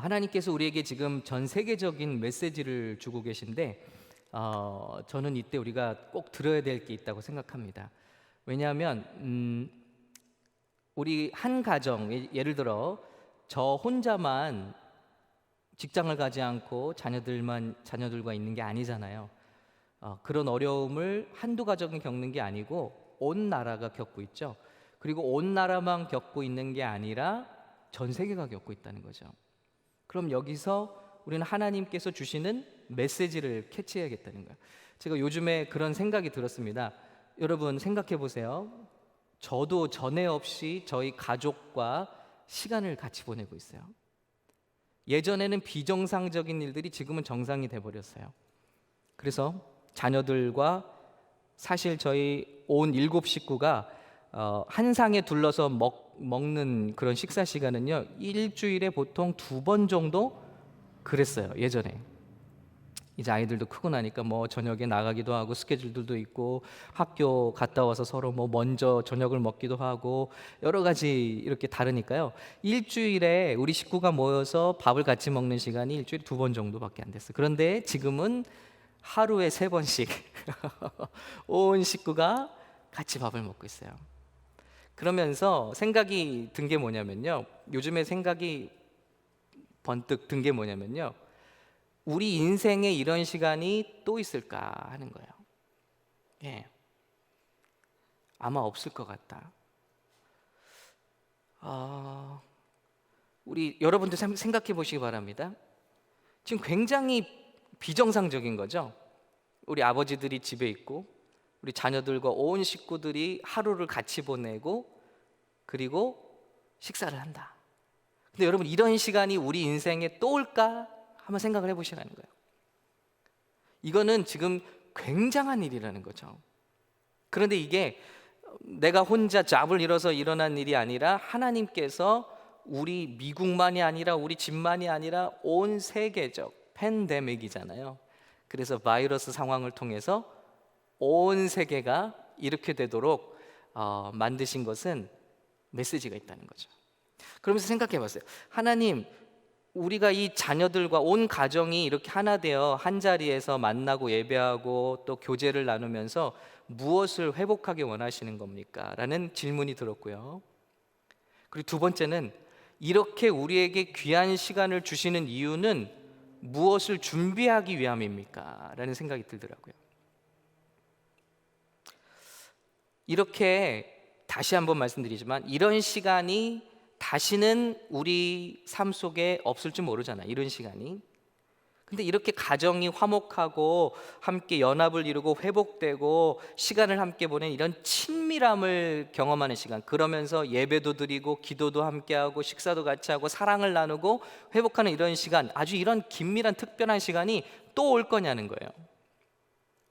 하나님께서 우리에게 지금 전 세계적인 메시지를 주고 계신데 저는 이때 우리가 꼭 들어야 될 게 있다고 생각합니다. 왜냐하면 우리 한 가정, 예를 들어 저 혼자만 직장을 가지 않고 자녀들과 있는 게 아니잖아요. 그런 어려움을 한두 가정이 겪는 게 아니고 온 나라가 겪고 있죠. 그리고 온 나라만 겪고 있는 게 아니라 전 세계가 겪고 있다는 거죠. 그럼 여기서 우리는 하나님께서 주시는 메시지를 캐치해야겠다는 거예요. 제가 요즘에 그런 생각이 들었습니다. 여러분 생각해 보세요. 저도 전에 없이 저희 가족과 시간을 같이 보내고 있어요. 예전에는 비정상적인 일들이 지금은 정상이 돼버렸어요. 그래서 자녀들과 사실 저희 온 7식구가 한 상에 둘러서 먹는 그런 식사 시간은요, 일주일에 보통 2번 정도 그랬어요. 예전에. 이제 아이들도 크고 나니까 뭐 저녁에 나가기도 하고 스케줄들도 있고 학교 갔다 와서 서로 뭐 먼저 저녁을 먹기도 하고 여러 가지 이렇게 다르니까요. 일주일에 우리 식구가 모여서 밥을 같이 먹는 시간이 일주일에 2번 정도밖에 안 됐어요. 그런데 지금은 하루에 3번씩 온 식구가 같이 밥을 먹고 있어요. 그러면서 생각이 든 게 뭐냐면요, 요즘에 생각이 번뜩 든 게 뭐냐면요, 우리 인생에 이런 시간이 또 있을까 하는 거예요. 예, 아마 없을 것 같다. 우리 여러분들 생각해 보시기 바랍니다. 지금 굉장히 비정상적인 거죠. 우리 아버지들이 집에 있고 우리 자녀들과 온 식구들이 하루를 같이 보내고 그리고 식사를 한다. 근데 여러분, 이런 시간이 우리 인생에 또 올까 한번 생각을 해보시라는 거예요. 이거는 지금 굉장한 일이라는 거죠. 그런데 이게 내가 혼자 잡을 잃어서 일어난 일이 아니라 하나님께서 우리 미국만이 아니라 우리 집만이 아니라 온 세계적 팬데믹이잖아요. 그래서 바이러스 상황을 통해서 온 세계가 이렇게 되도록 만드신 것은 메시지가 있다는 거죠. 그러면서 생각해 봤어요. 하나님, 우리가 이 자녀들과 온 가정이 이렇게 하나 되어 한 자리에서 만나고 예배하고 또 교제를 나누면서 무엇을 회복하기 원하시는 겁니까? 라는 질문이 들었고요. 그리고 두 번째는 이렇게 우리에게 귀한 시간을 주시는 이유는 무엇을 준비하기 위함입니까? 라는 생각이 들더라고요. 이렇게 다시 한번 말씀드리지만 이런 시간이 다시는 우리 삶 속에 없을지 모르잖아요. 이런 시간이. 근데 이렇게 가정이 화목하고 함께 연합을 이루고 회복되고 시간을 함께 보낸 이런 친밀함을 경험하는 시간, 그러면서 예배도 드리고 기도도 함께하고 식사도 같이 하고 사랑을 나누고 회복하는 이런 시간, 아주 이런 긴밀한 특별한 시간이 또 올 거냐는 거예요.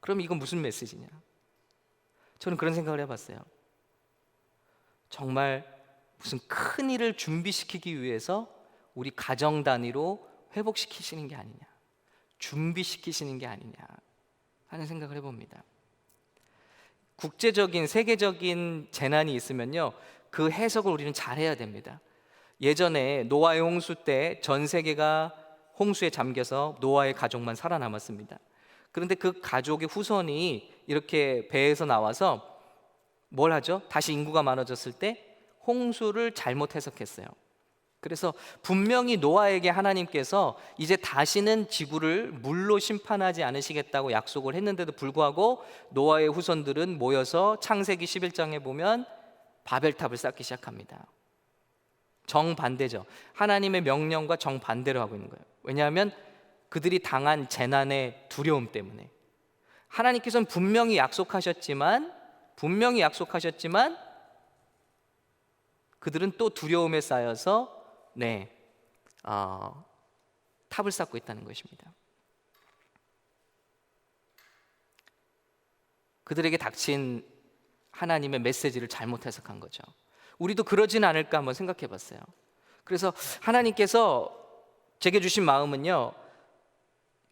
그럼 이건 무슨 메시지냐? 저는 그런 생각을 해봤어요. 정말 무슨 큰 일을 준비시키기 위해서 우리 가정 단위로 회복시키시는 게 아니냐, 준비시키시는 게 아니냐 하는 생각을 해봅니다. 국제적인 세계적인 재난이 있으면요, 그 해석을 우리는 잘해야 됩니다. 예전에 노아의 홍수 때 전 세계가 홍수에 잠겨서 노아의 가족만 살아남았습니다. 그런데 그 가족의 후손이 이렇게 배에서 나와서 뭘 하죠? 다시 인구가 많아졌을 때 홍수를 잘못 해석했어요. 그래서 분명히 노아에게 하나님께서 이제 다시는 지구를 물로 심판하지 않으시겠다고 약속을 했는데도 불구하고 노아의 후손들은 모여서 창세기 11장에 보면 바벨탑을 쌓기 시작합니다. 정반대죠. 하나님의 명령과 정반대로 하고 있는 거예요. 왜냐하면 그들이 당한 재난의 두려움 때문에. 하나님께서는 분명히 약속하셨지만 그들은 또 두려움에 쌓여서 탑을 쌓고 있다는 것입니다. 그들에게 닥친 하나님의 메시지를 잘못 해석한 거죠. 우리도 그러진 않을까 한번 생각해 봤어요. 그래서 하나님께서 제게 주신 마음은요,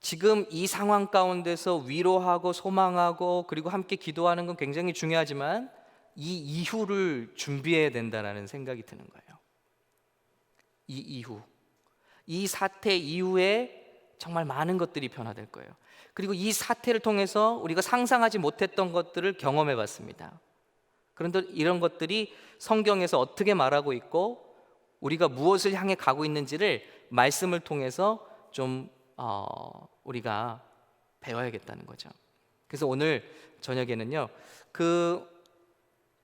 지금 이 상황 가운데서 위로하고 소망하고 그리고 함께 기도하는 건 굉장히 중요하지만 이 이후를 준비해야 된다는 생각이 드는 거예요. 이 이 사태 이후에 정말 많은 것들이 변화될 거예요. 그리고 이 사태를 통해서 우리가 상상하지 못했던 것들을 경험해 봤습니다. 그런데 이런 것들이 성경에서 어떻게 말하고 있고 우리가 무엇을 향해 가고 있는지를 말씀을 통해서 좀 우리가 배워야겠다는 거죠. 그래서 오늘 저녁에는요,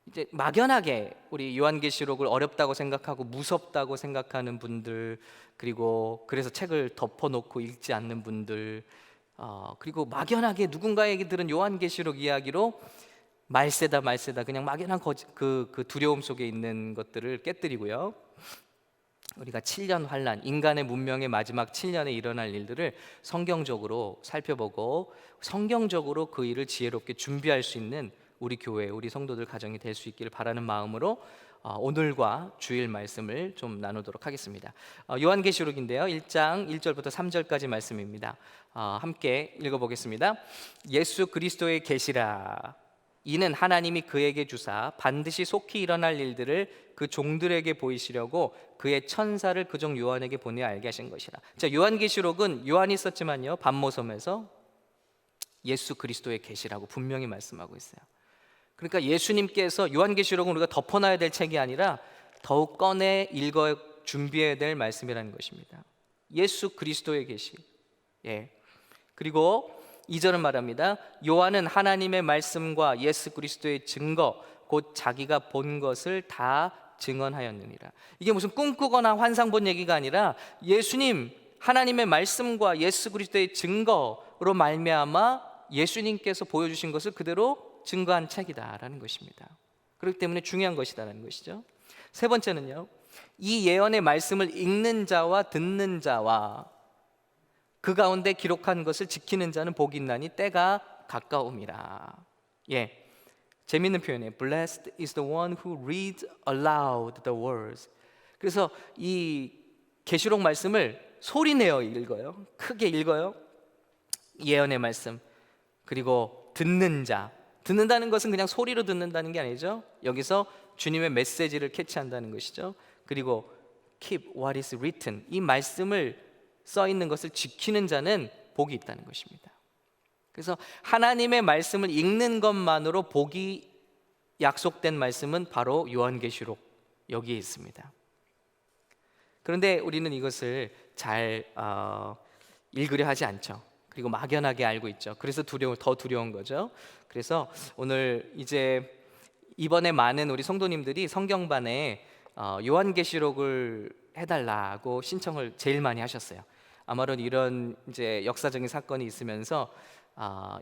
이제 막연하게 우리 요한계시록을 어렵다고 생각하고 무섭다고 생각하는 분들, 그리고 그래서 책을 덮어놓고 읽지 않는 분들, 그리고 막연하게 누군가에게 들은 요한계시록 이야기로 말세다 그냥 막연한 그 두려움 속에 있는 것들을 깨뜨리고요, 우리가 7년 환란, 인간의 문명의 마지막 7년에 일어날 일들을 성경적으로 살펴보고 성경적으로 그 일을 지혜롭게 준비할 수 있는 우리 교회, 우리 성도들 가정이 될 수 있기를 바라는 마음으로 오늘과 주일 말씀을 좀 나누도록 하겠습니다. 요한계시록인데요, 1장 1절부터 3절까지 말씀입니다. 함께 읽어보겠습니다. 예수 그리스도의 계시라. 이는 하나님이 그에게 주사 반드시 속히 일어날 일들을 그 종들에게 보이시려고 그의 천사를 그 종 요한에게 보내 알게 하신 것이라. 자, 요한계시록은 요한이 썼지만요, 반모섬에서 예수 그리스도의 계시라고 분명히 말씀하고 있어요. 그러니까 예수님께서, 요한계시록은 우리가 덮어놔야 될 책이 아니라 더욱 꺼내 읽어 준비해야 될 말씀이라는 것입니다. 예수 그리스도의 계시. 그리고 2절은 말합니다. 요한은 하나님의 말씀과 예수 그리스도의 증거, 곧 자기가 본 것을 다 증언하였느니라. 이게 무슨 꿈꾸거나 환상 본 얘기가 아니라 예수님, 하나님의 말씀과 예수 그리스도의 증거로 말미암아 예수님께서 보여주신 것을 그대로 증거한 책이다라는 것입니다. 그렇기 때문에 중요한 것이다라는 것이죠. 세 번째는요, 이 예언의 말씀을 읽는 자와 듣는 자와 그 가운데 기록한 것을 지키는 자는 복이 있나니 때가 가까움이라. 재미있는 표현이에요. Blessed is the one who reads aloud the words. 그래서 이 계시록 말씀을 소리내어 읽어요. 크게 읽어요. 예언의 말씀. 그리고 듣는 자. 듣는다는 것은 그냥 소리로 듣는다는 게 아니죠. 여기서 주님의 메시지를 캐치한다는 것이죠. 그리고 keep what is written. 이 말씀을 써 있는 것을 지키는 자는 복이 있다는 것입니다. 그래서 하나님의 말씀을 읽는 것만으로 복이 약속된 말씀은 바로 요한계시록 여기에 있습니다. 그런데 우리는 이것을 잘 읽으려 하지 않죠. 그리고 막연하게 알고 있죠. 그래서 더 두려운 거죠. 그래서 오늘 이제 이번에 많은 우리 성도님들이 성경반에 요한계시록을 해달라고 신청을 제일 많이 하셨어요. 아마도 이런 이제 역사적인 사건이 있으면서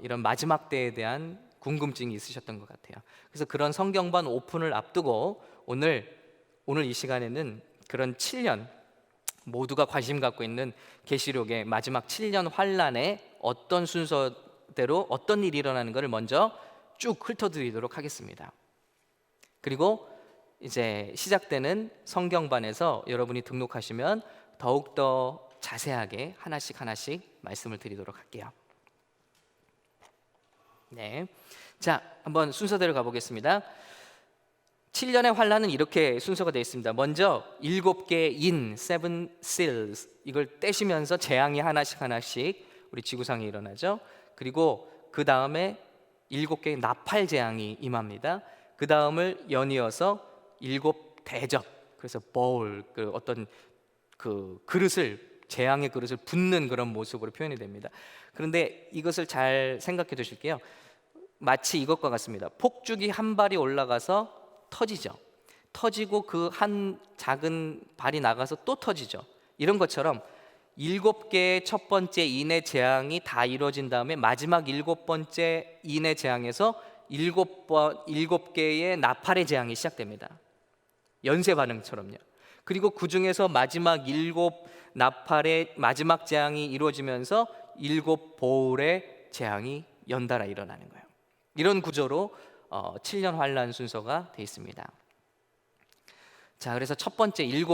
이런 마지막 때에 대한 궁금증이 있으셨던 것 같아요. 그래서 그런 성경반 오픈을 앞두고 오늘 이 시간에는 그런 7년 모두가 관심 갖고 있는 계시록의 마지막 7년 환란에 어떤 순서대로 어떤 일이 일어나는 것을 먼저 쭉 훑어드리도록 하겠습니다. 그리고 이제 시작되는 성경반에서 여러분이 등록하시면 더욱더 자세하게 하나씩 말씀을 드리도록 할게요. 자, 한번 순서대로 가보겠습니다. 7년의 환란은 이렇게 순서가 되어 있습니다. 먼저 7개의 인, 7 seals, 이걸 떼시면서 재앙이 하나씩 우리 지구상에 일어나죠. 그리고 그 다음에 7개의 나팔 재앙이 임합니다. 그 다음을 연이어서 7 대접, 그래서 bowl, 어떤 그릇을, 재앙의 그릇을 붓는 그런 모습으로 표현이 됩니다. 그런데 이것을 잘 생각해 두실게요. 마치 이것과 같습니다. 폭죽이 한 발이 올라가서 터지죠. 터지고 그 한 작은 발이 나가서 또 터지죠. 이런 것처럼 7개의 첫 번째 인의 재앙이 다 이루어진 다음에 마지막 7번째 인의 재앙에서 7개의 나팔의 재앙이 시작됩니다. 연쇄 반응처럼요. 그리고 그 중에서 마지막 7 나팔의 마지막 재앙이 이루어지면서 7 보울의 재앙이 연달아 일어나는 거예요. 이런 구조로 7년 환란 순서가 되어 있습니다. 자, 그래서 첫 번째 7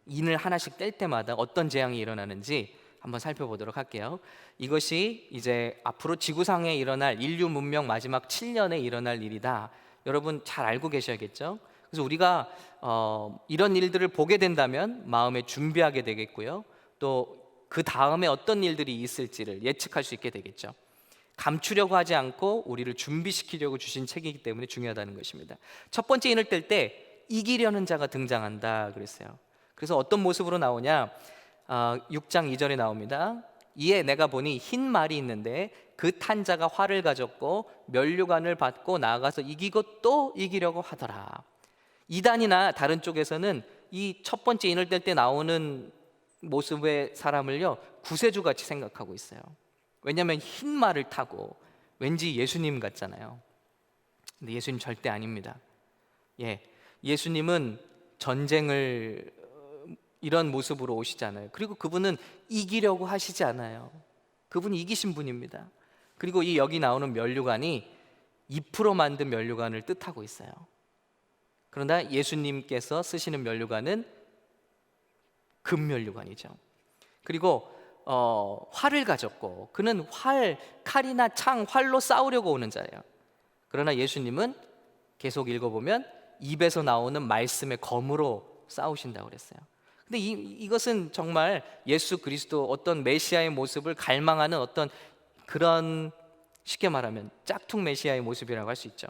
인을 하나씩 뗄 때마다 어떤 재앙이 일어나는지 한번 살펴보도록 할게요. 이것이 이제 앞으로 지구상에 일어날 인류 문명 마지막 7년에 일어날 일이다. 여러분 잘 알고 계셔야겠죠? 그래서 우리가 이런 일들을 보게 된다면 마음에 준비하게 되겠고요. 또 그 다음에 어떤 일들이 있을지를 예측할 수 있게 되겠죠. 감추려고 하지 않고 우리를 준비시키려고 주신 책이기 때문에 중요하다는 것입니다. 첫 번째 인을 뗄 때 이기려는 자가 등장한다 그랬어요. 그래서 어떤 모습으로 나오냐? 6장 2절에 나옵니다. 이에 내가 보니 흰 말이 있는데 그 탄 자가 활을 가졌고 면류관을 받고 나아가서 이기고 또 이기려고 하더라. 이단이나 다른 쪽에서는 이 첫 번째 인을 뗄 때 나오는 모습의 사람을요, 구세주 같이 생각하고 있어요. 왜냐하면 흰 말을 타고 왠지 예수님 같잖아요. 근데 예수님 절대 아닙니다. 예수님은 전쟁을 이런 모습으로 오시잖아요. 그리고 그분은 이기려고 하시지 않아요. 그분이 이기신 분입니다. 그리고 이 여기 나오는 면류관이 잎으로 만든 면류관을 뜻하고 있어요. 그러나 예수님께서 쓰시는 면류관은 금면류관이죠. 그리고 활을 가졌고 그는 칼이나 창, 활로 싸우려고 오는 자예요. 그러나 예수님은 계속 읽어보면 입에서 나오는 말씀의 검으로 싸우신다고 그랬어요. 근데 이것은 정말 예수 그리스도 어떤 메시아의 모습을 갈망하는 어떤 그런, 쉽게 말하면 짝퉁 메시아의 모습이라고 할 수 있죠.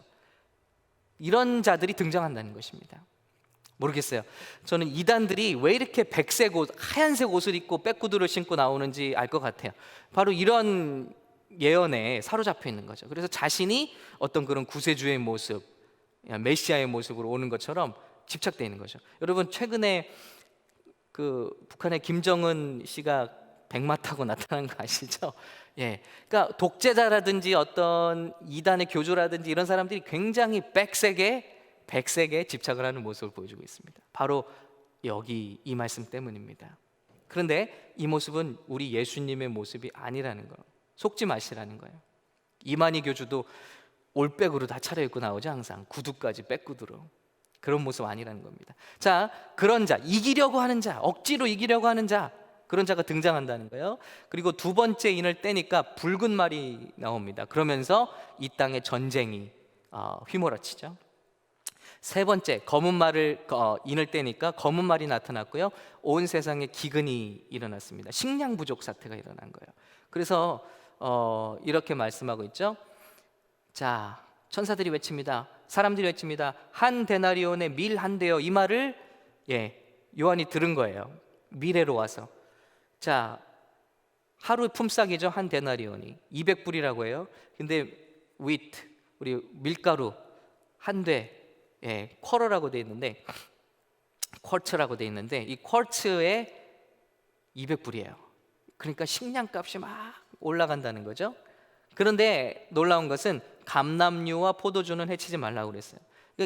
이런 자들이 등장한다는 것입니다. 모르겠어요. 저는 이단들이 왜 이렇게 백색 옷, 하얀색 옷을 입고 백구두를 신고 나오는지 알 것 같아요. 바로 이런 예언에 사로잡혀 있는 거죠. 그래서 자신이 어떤 그런 구세주의 모습, 메시아의 모습으로 오는 것처럼 집착되어 있는 거죠. 여러분, 최근에 그 북한의 김정은 씨가 백마 타고 나타난 거 아시죠? 그러니까 독재자라든지 어떤 이단의 교주라든지 이런 사람들이 굉장히 백색에 집착을 하는 모습을 보여주고 있습니다. 바로 여기 이 말씀 때문입니다. 그런데 이 모습은 우리 예수님의 모습이 아니라는 거, 속지 마시라는 거예요. 이만희 교주도 올백으로 다 차려입고 나오죠. 항상 구두까지 백구두로. 그런 모습 아니라는 겁니다. 자, 그런 자, 이기려고 하는 자, 억지로 이기려고 하는 자, 그런 자가 등장한다는 거예요. 그리고 두 번째 인을 떼니까 붉은 말이 나옵니다. 그러면서 이 땅에 전쟁이 휘몰아치죠. 세 번째, 검은 말을 인을 떼니까 검은 말이 나타났고요. 온 세상에 기근이 일어났습니다. 식량 부족 사태가 일어난 거예요. 그래서 이렇게 말씀하고 있죠. 자, 천사들이 외칩니다. 사람들이 외칩니다. 한 데나리온의 밀 한 대요. 이 말을 요한이 들은 거예요. 미래로 와서. 자, 하루 품삯이죠. 한 데나리온이 200불이라고 해요. 근데 우리 밀가루 한 대, 쿼러라고 돼 있는데, 쿼츠라고 돼 있는데 이 쿼츠에 200불이에요. 그러니까 식량값이 막 올라간다는 거죠. 그런데 놀라운 것은 감람류와 포도주는 해치지 말라고 그랬어요.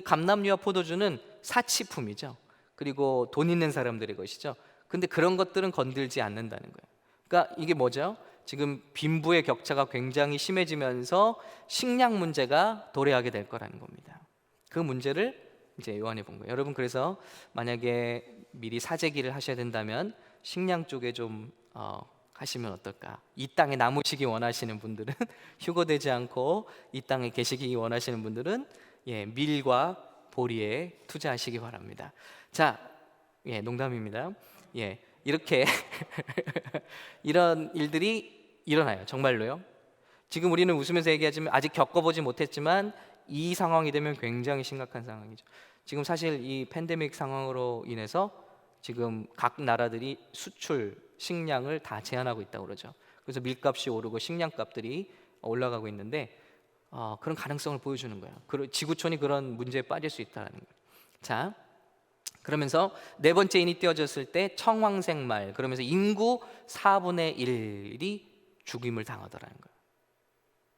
감람류와 포도주는 사치품이죠. 그리고 돈 있는 사람들의 것이죠. 근데 그런 것들은 건들지 않는다는 거예요. 그러니까 이게 뭐죠? 지금 빈부의 격차가 굉장히 심해지면서 식량 문제가 도래하게 될 거라는 겁니다. 그 문제를 이제 요한이 본 거예요. 여러분, 그래서 만약에 미리 사재기를 하셔야 된다면 식량 쪽에 좀 하시면 어떨까? 이 땅에 남으시기 원하시는 분들은 휴거되지 않고 이 땅에 계시기 원하시는 분들은 밀과 보리에 투자하시기 바랍니다. 자, 농담입니다. 이렇게 이런 일들이 일어나요. 정말로요. 지금 우리는 웃으면서 얘기하지만 아직 겪어보지 못했지만 이 상황이 되면 굉장히 심각한 상황이죠. 지금 사실 이 팬데믹 상황으로 인해서 지금 각 나라들이 수출 식량을 다 제한하고 있다고 그러죠. 그래서 밀값이 오르고 식량값들이 올라가고 있는데 그런 가능성을 보여주는 거예요. 지구촌이 그런 문제에 빠질 수 있다는 거예요. 자, 그러면서 네 번째 인이 띄어졌을 때 청황색 말, 그러면서 인구 4분의 1이 죽임을 당하더라는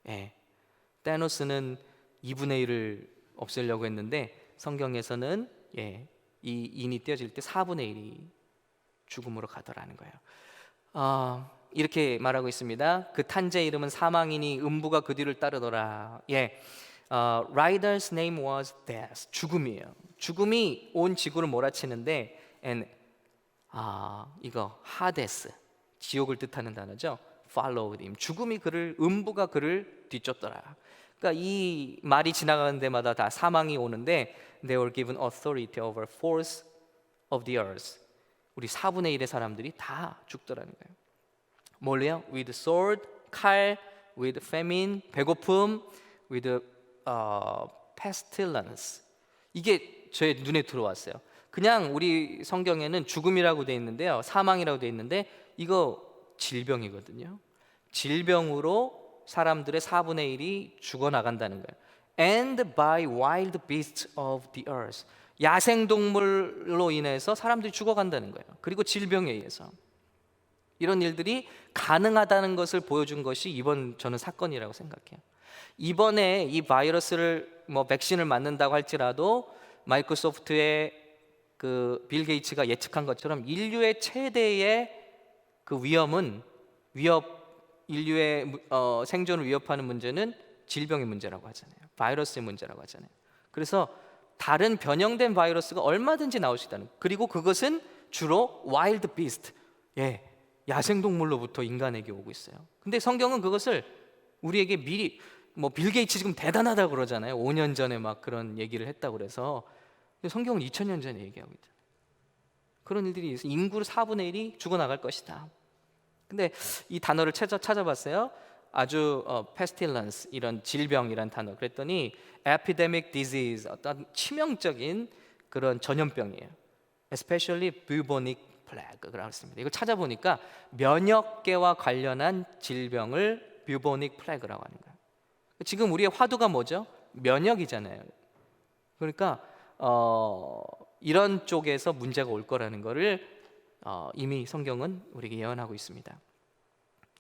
거예요. 테노스는 2분의 1을 없애려고 했는데 성경에서는 이 인이 띄어질 때 4분의 1이 죽음으로 가더라는 거예요. 이렇게 말하고 있습니다. 그 탄자의 이름은 사망이니 음부가 그 뒤를 따르더라. Rider's name was death. 죽음이에요. 죽음이 온 지구를 몰아치는데, 이거 하데스, 지옥을 뜻하는 단어죠. Followed him. 죽음이 음부가 그를 뒤쫓더라. 그러니까 이 말이 지나가는 데마다 다 사망이 오는데 they were given authority over fourths of the earth. 우리 4분의 1의 사람들이 다 죽더라는 거예요. 뭘로요? With sword, 칼, with famine, 배고픔, with pestilence. 이게 제 눈에 들어왔어요. 그냥 우리 성경에는 죽음이라고 돼 있는데요, 사망이라고 돼 있는데 이거 질병이거든요. 질병으로 사람들의 4분의 1이 죽어나간다는 거예요. And by wild beasts of the earth. 야생동물로 인해서 사람들이 죽어간다는 거예요. 그리고 질병에 의해서. 이런 일들이 가능하다는 것을 보여준 것이 이번 저는 사건이라고 생각해요. 이번에 이 바이러스를 백신을 맞는다고 할지라도 마이크로소프트의 그 빌 게이츠가 예측한 것처럼 인류의 최대의 그 인류의 생존을 위협하는 문제는 질병의 문제라고 하잖아요. 바이러스의 문제라고 하잖아요. 그래서 다른 변형된 바이러스가 얼마든지 나올 수 있다는. 그리고 그것은 주로 와일드 비스트, 야생동물로부터 인간에게 오고 있어요. 근데 성경은 그것을 우리에게 미리 빌 게이츠 지금 대단하다고 그러잖아요. 5년 전에 막 그런 얘기를 했다고 그래서. 근데 성경은 2000년 전에 얘기하고 있잖아요. 그런 일들이 있어요. 인구의 4분의 1이 죽어나갈 것이다. 근데 이 단어를 찾아봤어요. 아주 pestilence, 이런 질병이란 단어. 그랬더니 epidemic disease, 어떤 치명적인 그런 전염병이에요. especially bubonic plague라고 했습니다. 이걸 찾아보니까 면역계와 관련한 질병을 bubonic plague라고 하는 거예요. 지금 우리의 화두가 뭐죠? 면역이잖아요. 그러니까 이런 쪽에서 문제가 올 거라는 거를 이미 성경은 우리에게 예언하고 있습니다.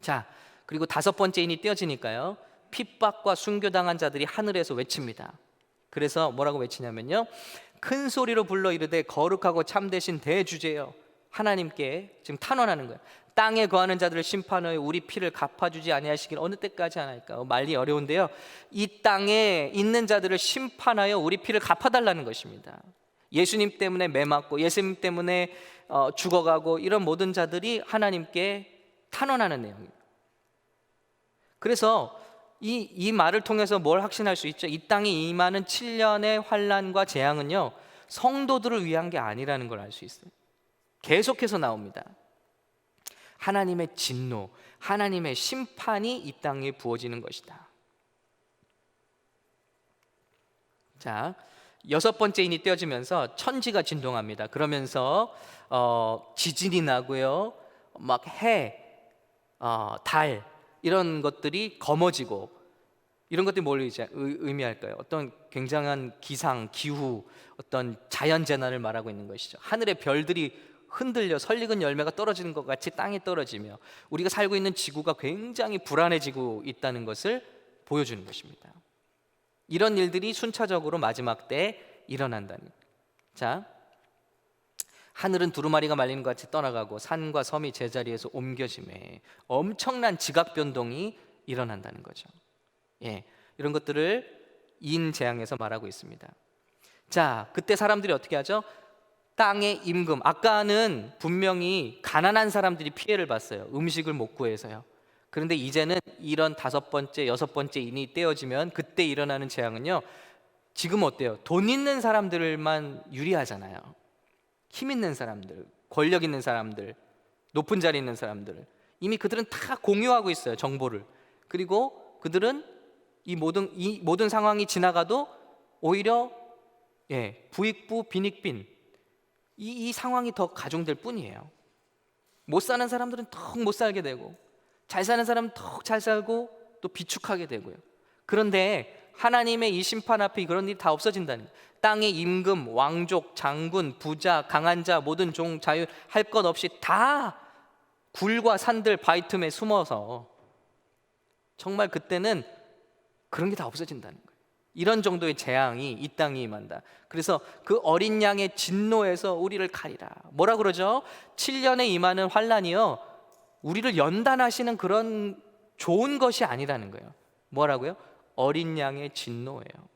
자, 그리고 5번째 인이 떼어지니까요, 핍박과 순교당한 자들이 하늘에서 외칩니다. 그래서 뭐라고 외치냐면요, 큰 소리로 불러 이르되 거룩하고 참되신 대주제여, 하나님께 지금 탄원하는 거예요. 땅에 거하는 자들을 심판하여 우리 피를 갚아주지 아니하시길 어느 때까지 하나이까. 말이 어려운데요, 이 땅에 있는 자들을 심판하여 우리 피를 갚아달라는 것입니다. 예수님 때문에 매맞고 예수님 때문에 죽어가고 이런 모든 자들이 하나님께 탄원하는 내용입니다. 그래서 이 말을 통해서 뭘 확신할 수 있죠? 이 땅에 임하는 7년의 환난과 재앙은요, 성도들을 위한 게 아니라는 걸 알 수 있어요. 계속해서 나옵니다. 하나님의 진노, 하나님의 심판이 이 땅에 부어지는 것이다. 자, 6번째 인이 떼어지면서 천지가 진동합니다. 그러면서 지진이 나고요, 막 해, 달 이런 것들이 검어지고, 이런 것들이 뭘 의미할까요? 어떤 굉장한 기상, 기후, 어떤 자연재난을 말하고 있는 것이죠. 하늘의 별들이 흔들려 설익은 열매가 떨어지는 것 같이 땅에 떨어지며 우리가 살고 있는 지구가 굉장히 불안해지고 있다는 것을 보여주는 것입니다. 이런 일들이 순차적으로 마지막 때 일어난다는 거예요. 자, 하늘은 두루마리가 말리는 것 같이 떠나가고 산과 섬이 제자리에서 옮겨짐에 엄청난 지각 변동이 일어난다는 거죠. 이런 것들을 인재앙에서 말하고 있습니다. 자, 그때 사람들이 어떻게 하죠? 땅의 임금, 아까는 분명히 가난한 사람들이 피해를 봤어요. 음식을 못 구해서요. 그런데 이제는 이런 5번째, 6번째 인이 떼어지면 그때 일어나는 재앙은요, 지금 어때요? 돈 있는 사람들만 유리하잖아요. 힘 있는 사람들, 권력 있는 사람들, 높은 자리에 있는 사람들, 이미 그들은 다 공유하고 있어요, 정보를. 그리고 그들은 이 모든 상황이 지나가도 오히려 부익부 빈익빈, 이 상황이 더 가중될 뿐이에요. 못 사는 사람들은 더 못 살게 되고, 잘 사는 사람은 더 잘 살고 또 비축하게 되고요. 그런데 하나님의 이 심판 앞에 그런 일이 다 없어진다는 거예요. 땅의 임금, 왕족, 장군, 부자, 강한 자, 모든 종, 자유 할 것 없이 다 굴과 산들 바위 틈에 숨어서, 정말 그때는 그런 게 다 없어진다는 거예요. 이런 정도의 재앙이 이 땅에 임한다. 그래서 그 어린 양의 진노에서 우리를 가리라. 뭐라 그러죠? 7년에 임하는 환난이요, 우리를 연단하시는 그런 좋은 것이 아니라는 거예요. 뭐라고요? 어린 양의 진노예요.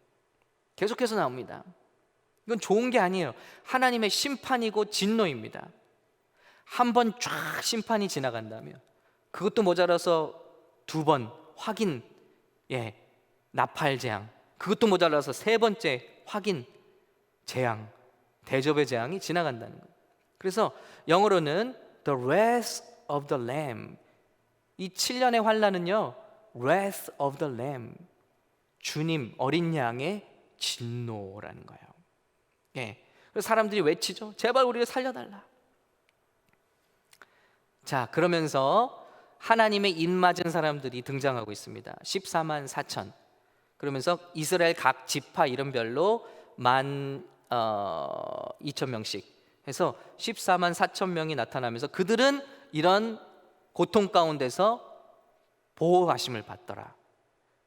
계속해서 나옵니다. 이건 좋은 게 아니에요. 하나님의 심판이고 진노입니다. 한 번 쫙 심판이 지나간다면 그것도 모자라서 2번 확인 나팔 재앙, 그것도 모자라서 세 번째 확인 재앙, 대접의 재앙이 지나간다는 거예요. 그래서 영어로는 The wrath of the Lamb, 이 7년의 환난은요 wrath of the Lamb, 주님 어린 양의 진노라는 거예요. 예. 그래서 사람들이 외치죠. 제발 우리를 살려달라. 자, 그러면서 하나님의 입맞은 사람들이 등장하고 있습니다. 14만 4천. 그러면서 이스라엘 각 지파 이름별로 12,000명씩 해서 14만 4천 명이 나타나면서 그들은 이런 고통 가운데서 보호하심을 받더라.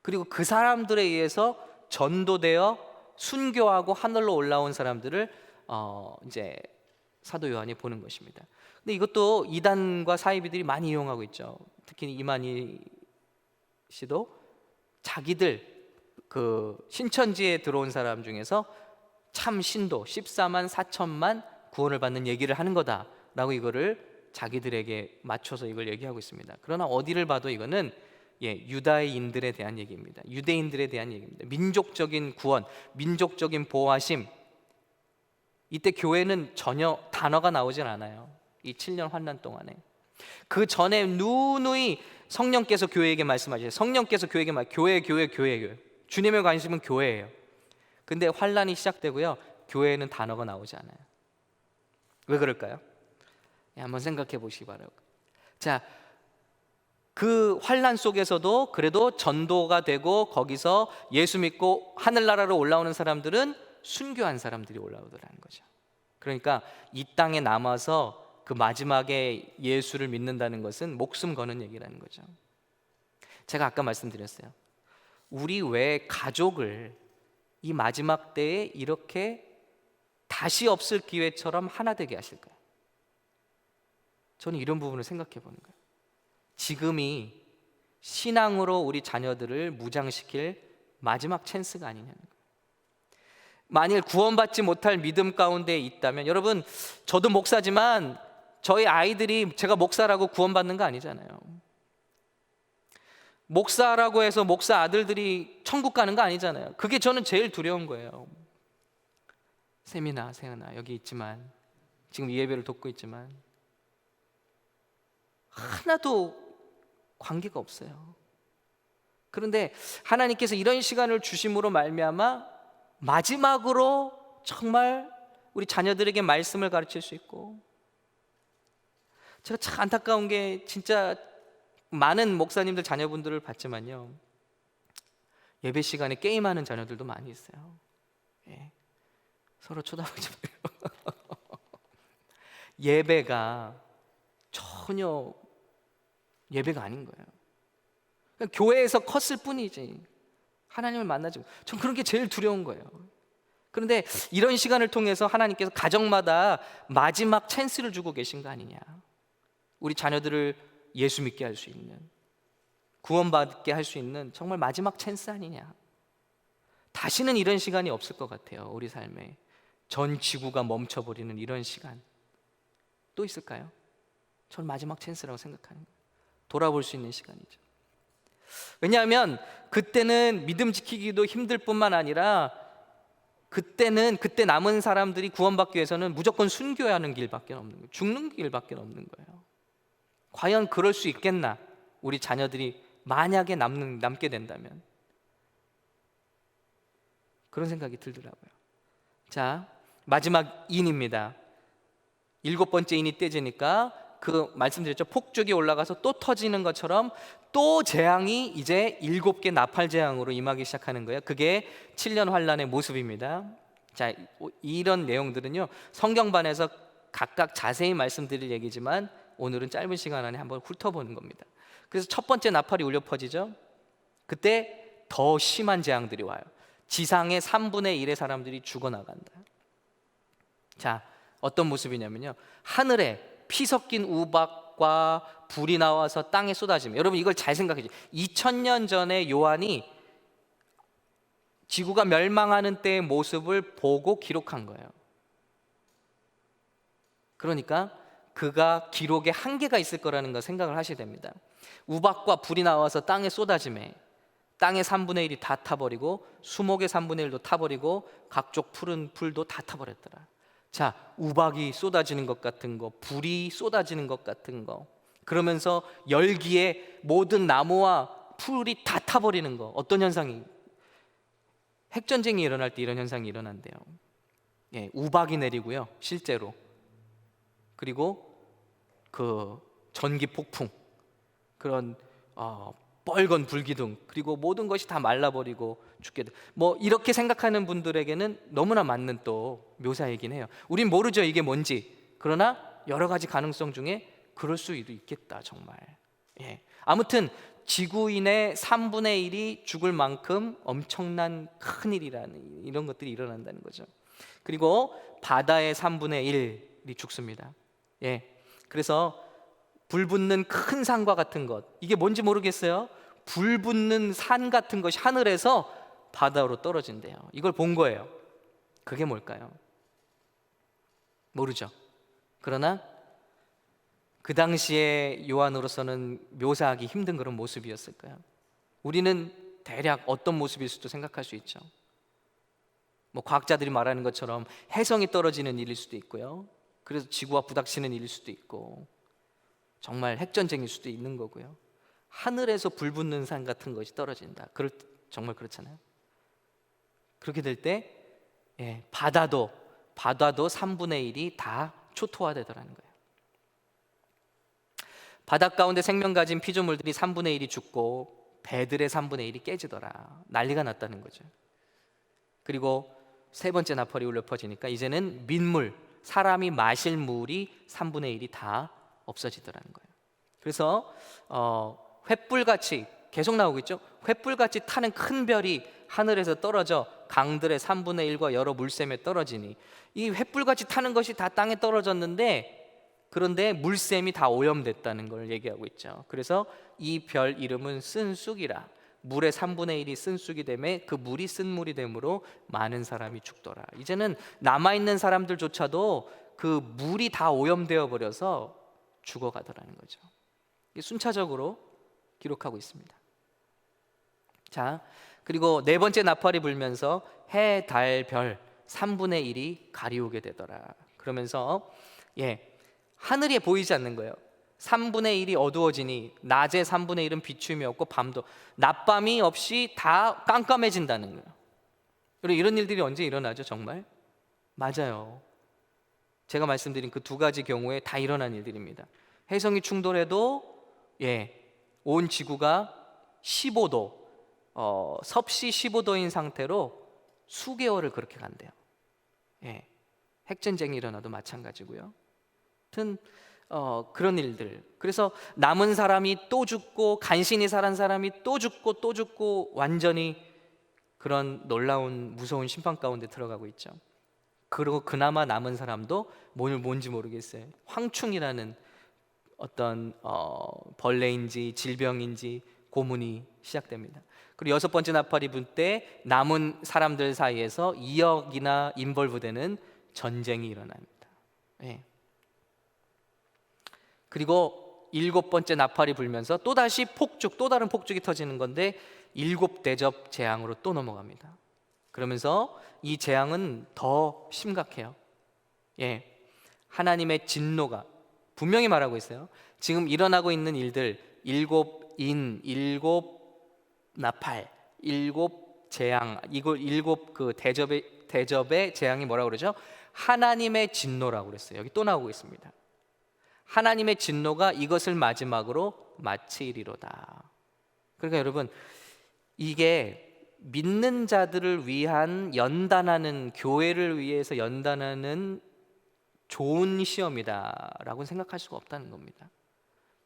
그리고 그 사람들에 의해서 전도되어 순교하고 하늘로 올라온 사람들을 이제 사도 요한이 보는 것입니다. 근데 이것도 이단과 사이비들이 많이 이용하고 있죠. 특히 이만희 씨도 자기들 그 신천지에 들어온 사람 중에서 참 신도 14만 4천만 구원을 받는 얘기를 하는 거다라고 이거를 자기들에게 맞춰서 이걸 얘기하고 있습니다. 그러나 어디를 봐도 이거는 유다인들에 대한 얘기입니다. 유대인들에 대한 얘기입니다. 민족적인 구원, 민족적인 보호하심. 이때 교회는 전혀 단어가 나오질 않아요. 이 7년 환난 동안에. 그 전에 누누이 성령께서 교회에게 말씀하셔요. 성령께서 교회에게 교회. 주님의 관심은 교회예요. 근데 환난이 시작되고요, 교회에는 단어가 나오지 않아요. 왜 그럴까요? 한번 생각해 보시기 바라요. 자, 그 환난 속에서도 그래도 전도가 되고 거기서 예수 믿고 하늘나라로 올라오는 사람들은 순교한 사람들이 올라오더라는 거죠. 그러니까 이 땅에 남아서 그 마지막에 예수를 믿는다는 것은 목숨 거는 얘기라는 거죠. 제가 아까 말씀드렸어요. 우리 왜 가족을 이 마지막 때에 이렇게 다시 없을 기회처럼 하나 되게 하실까요? 저는 이런 부분을 생각해 보는 거예요. 지금이 신앙으로 우리 자녀들을 무장시킬 마지막 찬스가 아니냐는 거예요. 만일 구원받지 못할 믿음 가운데 있다면, 여러분, 저도 목사지만 저희 아이들이 제가 목사라고 구원받는 거 아니잖아요. 목사라고 해서 목사 아들들이 천국 가는 거 아니잖아요. 그게 저는 제일 두려운 거예요. 세민아, 세은아, 여기 있지만, 지금 이 예배를 돕고 있지만 하나도 관계가 없어요. 그런데 하나님께서 이런 시간을 주심으로 말미암아 마지막으로 정말 우리 자녀들에게 말씀을 가르칠 수 있고, 제가 참 안타까운 게 진짜 많은 목사님들 자녀분들을 봤지만요, 예배 시간에 게임하는 자녀들도 많이 있어요. 서로 쳐다보지 마요. 예배가 전혀 예배가 아닌 거예요. 그냥 교회에서 컸을 뿐이지 하나님을 만나지. 전 그런 게 제일 두려운 거예요. 그런데 이런 시간을 통해서 하나님께서 가정마다 마지막 찬스를 주고 계신 거 아니냐. 우리 자녀들을 예수 믿게 할 수 있는, 구원받게 할 수 있는 정말 마지막 찬스 아니냐. 다시는 이런 시간이 없을 것 같아요. 우리 삶에 전 지구가 멈춰버리는 이런 시간 또 있을까요? 전 마지막 찬스라고 생각하는 거예요. 돌아볼 수 있는 시간이죠. 왜냐하면 그때는 믿음 지키기도 힘들 뿐만 아니라 그때 남은 사람들이 구원받기 위해서는 무조건 순교해야 하는 길밖에 없는 거예요. 죽는 길밖에 없는 거예요. 과연 그럴 수 있겠나? 우리 자녀들이 만약에 남게 된다면, 그런 생각이 들더라고요. 자, 마지막 인입니다. 7번째 인이 떼지니까 그 말씀드렸죠. 폭죽이 올라가서 또 터지는 것처럼 또 재앙이 이제 7개 나팔 재앙으로 임하기 시작하는 거예요. 그게 7년 환란의 모습입니다. 자, 이런 내용들은요, 성경반에서 각각 자세히 말씀드릴 얘기지만 오늘은 짧은 시간 안에 한번 훑어보는 겁니다. 그래서 첫 번째 나팔이 울려 퍼지죠. 그때 더 심한 재앙들이 와요. 지상의 3분의 1의 사람들이 죽어나간다. 자, 어떤 모습이냐면요, 하늘에 피 섞인 우박과 불이 나와서 땅에 쏟아지며, 여러분 이걸 잘 생각해 주세요. 2000년 전에 요한이 지구가 멸망하는 때의 모습을 보고 기록한 거예요. 그러니까 그가 기록에 한계가 있을 거라는 걸 생각을 하셔야 됩니다. 우박과 불이 나와서 땅에 쏟아지매 땅의 3분의 1이 다 타버리고 수목의 3분의 1도 타버리고 각종 푸른 풀도 다 타버렸더라. 자, 우박이 쏟아지는 것 같은 거, 불이 쏟아지는 것 같은 거, 그러면서 열기에 모든 나무와 풀이 다 타버리는 거. 어떤 현상이? 핵전쟁이 일어날 때 이런 현상이 일어난대요. 예, 우박이 내리고요, 실제로. 그리고 그 전기 폭풍, 그런 뻘건 불기둥, 그리고 모든 것이 다 말라버리고 죽게 돼. 뭐 이렇게 생각하는 분들에게는 너무나 맞는 또 묘사이긴 해요. 우린 모르죠, 이게 뭔지. 그러나 여러 가지 가능성 중에 그럴 수도 있겠다, 정말. 예. 아무튼 지구인의 3분의 1이 죽을 만큼 엄청난 큰 일이라는, 이런 것들이 일어난다는 거죠. 그리고 바다의 3분의 1이 죽습니다. 예. 그래서 불 붙는 큰 산과 같은 것, 이게 뭔지 모르겠어요. 불 붙는 산 같은 것이 하늘에서 바다로 떨어진대요. 이걸 본 거예요. 그게 뭘까요? 모르죠. 그러나 그 당시에 요한으로서는 묘사하기 힘든 그런 모습이었을까요? 우리는 대략 어떤 모습일 수도 생각할 수 있죠. 뭐 과학자들이 말하는 것처럼 혜성이 떨어지는 일일 수도 있고요, 그래서 지구와 부닥치는 일일 수도 있고, 정말 핵전쟁일 수도 있는 거고요. 하늘에서 불 붙는 산 같은 것이 떨어진다. 정말 그렇잖아요. 그렇게 될 때, 예, 바다도 3분의 1이 다 초토화되더라는 거예요. 바다 가운데 생명 가진 피조물들이 3분의 1이 죽고 배들의 3분의 1이 깨지더라. 난리가 났다는 거죠. 그리고 세 번째 나팔이 울려 퍼지니까 이제는 민물, 사람이 마실 물이 3분의 1이 다 없어지더라는 거예요. 그래서 횃불같이 계속 나오고 있죠. 횃불같이 타는 큰 별이 하늘에서 떨어져 강들의 3분의 1과 여러 물샘에 떨어지니, 이 횃불같이 타는 것이 다 땅에 떨어졌는데, 그런데 물샘이 다 오염됐다는 걸 얘기하고 있죠. 그래서 이 별 이름은 쓴쑥이라. 물의 3분의 1이 쓴쑥이 되매 그 물이 쓴물이 되므로 많은 사람이 죽더라. 이제는 남아있는 사람들조차도 그 물이 다 오염되어 버려서 죽어가더라는 거죠. 순차적으로 기록하고 있습니다. 자, 그리고 네 번째 나팔이 불면서 해, 달, 별 3분의 1이 가리우게 되더라. 그러면서 하늘이 보이지 않는 거예요. 3분의 1이 어두워지니 낮에 3분의 1은 비춤이 없고 밤도, 낮밤이 없이 다 깜깜해진다는 거예요. 그리고 이런 일들이 언제 일어나죠, 정말? 맞아요. 제가 말씀드린 그 두 가지 경우에 다 일어난 일들입니다. 해성이 충돌해도 온 지구가 15도, 섭씨 15도인 상태로 수개월을 그렇게 간대요. 핵전쟁이 일어나도 마찬가지고요. 하여튼 그런 일들. 그래서 남은 사람이 또 죽고, 간신히 살은 사람이 또 죽고 또 죽고, 완전히 그런 놀라운 무서운 심판 가운데 들어가고 있죠. 그리고 그나마 남은 사람도 뭔지 모르겠어요. 황충이라는 어떤 벌레인지 질병인지 고문이 시작됩니다. 그리고 여섯 번째 나팔이 불 때 남은 사람들 사이에서 2억이나 인벌브되는 전쟁이 일어납니다. 그리고 일곱 번째 나팔이 불면서 또다시 또 다른 폭죽이 터지는 건데, 일곱 대접 재앙으로 또 넘어갑니다. 그러면서 이 재앙은 더 심각해요. 하나님의 진노가 분명히 말하고 있어요. 지금 일어나고 있는 일들, 일곱 인, 일곱 나팔, 일곱 재앙, 이걸 일곱 그 대접의 재앙이 뭐라고 그러죠? 하나님의 진노라고 그랬어요. 여기 또 나오고 있습니다. 하나님의 진노가 이것을 마지막으로 마치리로다. 그러니까 여러분, 이게 믿는 자들을 위한 연단하는, 교회를 위해서 연단하는 좋은 시험이다라고 생각할 수가 없다는 겁니다.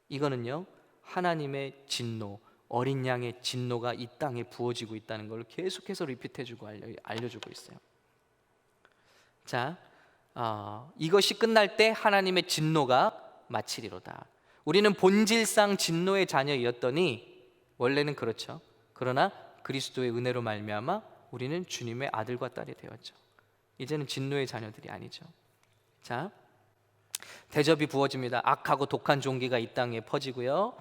이거는요, 하나님의 진노, 어린 양의 진노가 이 땅에 부어지고 있다는 걸 계속해서 리피트해주고 알려주고 있어요. 자, 이것이 끝날 때 하나님의 진노가 마치리로다. 우리는 본질상 진노의 자녀이었더니, 원래는 그렇죠. 그러나 그리스도의 은혜로 말미암아 우리는 주님의 아들과 딸이 되었죠. 이제는 진노의 자녀들이 아니죠. 자, 대접이 부어집니다. 악하고 독한 종기가 이 땅에 퍼지고요,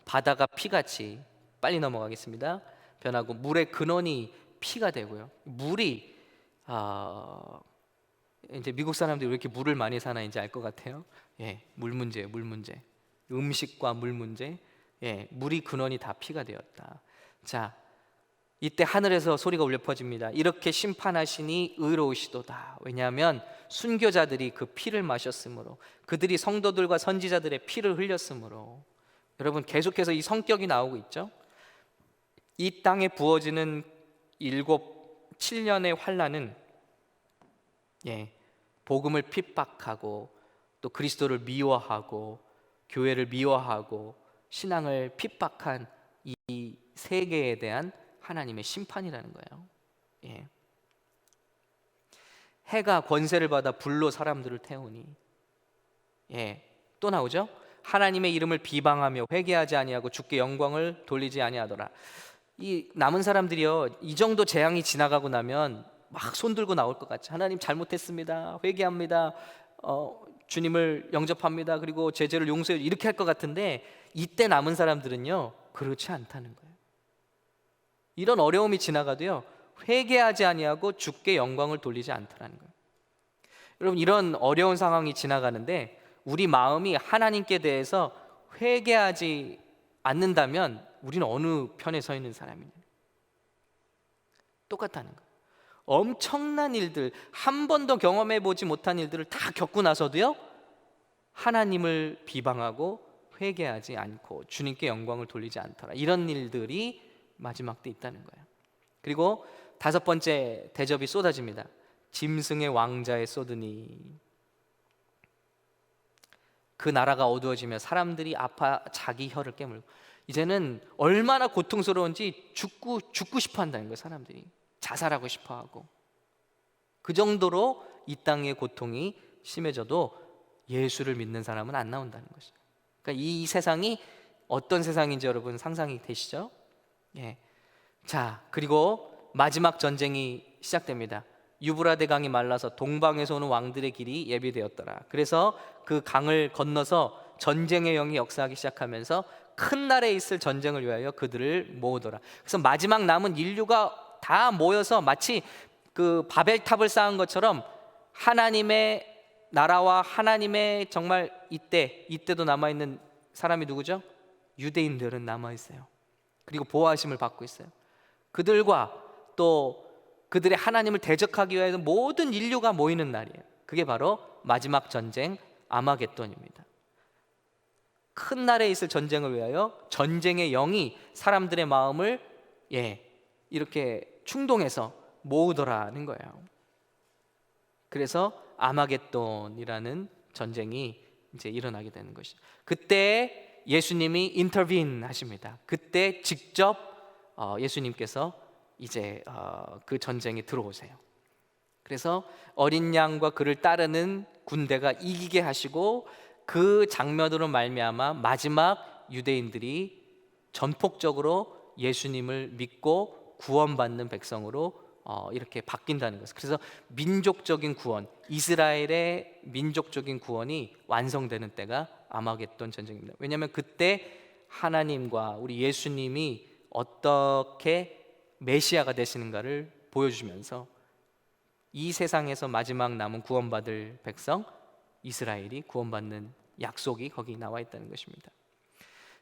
바다가 피같이, 빨리 넘어가겠습니다. 변하고 물의 근원이 피가 되고요. 물이 이제 미국 사람들이 왜 이렇게 물을 많이 사나 이제 알 것 같아요. 예, 물 문제예요, 물 문제. 음식과 물 문제. 예, 물이 근원이 다 피가 되었다. 자, 이때 하늘에서 소리가 울려 퍼집니다. 이렇게 심판하시니 의로우시도다. 왜냐하면 순교자들이 그 피를 마셨으므로, 그들이 성도들과 선지자들의 피를 흘렸으므로. 여러분, 계속해서 이 성격이 나오고 있죠. 이 땅에 부어지는 7년의 환난은 복음을 핍박하고 또 그리스도를 미워하고 교회를 미워하고 신앙을 핍박한 이 세계에 대한 하나님의 심판이라는 거예요. 해가 권세를 받아 불로 사람들을 태우니, 또 나오죠. 하나님의 이름을 비방하며 회개하지 아니하고 주께 영광을 돌리지 아니하더라. 이 남은 사람들이요, 이 정도 재앙이 지나가고 나면 막 손들고 나올 것 같죠. 하나님 잘못했습니다, 회개합니다, 주님을 영접합니다, 그리고 제 죄를 용서해, 이렇게 할 것 같은데 이때 남은 사람들은요 그렇지 않다는 거예요. 이런 어려움이 지나가도요 회개하지 아니하고 주께 영광을 돌리지 않더라는 거예요. 여러분, 이런 어려운 상황이 지나가는데 우리 마음이 하나님께 대해서 회개하지 않는다면 우리는 어느 편에 서 있는 사람이냐? 똑같다는 거예요. 엄청난 일들, 한 번도 경험해 보지 못한 일들을 다 겪고 나서도요 하나님을 비방하고 회개하지 않고 주님께 영광을 돌리지 않더라. 이런 일들이 마지막 때 있다는 거예요. 그리고 5번째 대접이 쏟아집니다. 짐승의 왕자에 쏟으니. 그 나라가 어두워지며 사람들이 아파 자기 혀를 깨물고. 이제는 얼마나 고통스러운지 죽고 싶어 한다는 거예요. 사람들이 자살하고 싶어 하고. 그 정도로 이 땅의 고통이 심해져도 예수를 믿는 사람은 안 나온다는 것이죠. 그러니까 이 세상이 어떤 세상인지 여러분 상상이 되시죠? 자, 그리고 마지막 전쟁이 시작됩니다. 유브라데 강이 말라서 동방에서 오는 왕들의 길이 예비되었더라. 그래서 그 강을 건너서 전쟁의 영이 역사하기 시작하면서 큰 날에 있을 전쟁을 위하여 그들을 모으더라. 그래서 마지막 남은 인류가 다 모여서 마치 그 바벨탑을 쌓은 것처럼 하나님의 나라와 하나님의 정말 이때도 남아있는 사람이 누구죠? 유대인들은 남아있어요. 그리고 보호하심을 받고 있어요. 그들과 또 그들의 하나님을 대적하기 위해서 모든 인류가 모이는 날이에요. 그게 바로 마지막 전쟁 아마겟돈입니다. 큰 날에 있을 전쟁을 위하여 전쟁의 영이 사람들의 마음을 이렇게 충동해서 모으더라는 거예요. 그래서 아마겟돈이라는 전쟁이 이제 일어나게 되는 것이죠. 그때 예수님이 인터빈 하십니다. 그때 직접 예수님께서 이제 그 전쟁에 들어오세요. 그래서 어린 양과 그를 따르는 군대가 이기게 하시고 그 장면으로 말미암아 마지막 유대인들이 전폭적으로 예수님을 믿고 구원받는 백성으로 이렇게 바뀐다는 것을. 그래서 민족적인 구원, 이스라엘의 민족적인 구원이 완성되는 때가 아마겟돈 전쟁입니다. 왜냐하면 그때 하나님과 우리 예수님이 어떻게 메시아가 되시는가를 보여주면서 이 세상에서 마지막 남은 구원받을 백성 이스라엘이 구원받는 약속이 거기 나와 있다는 것입니다.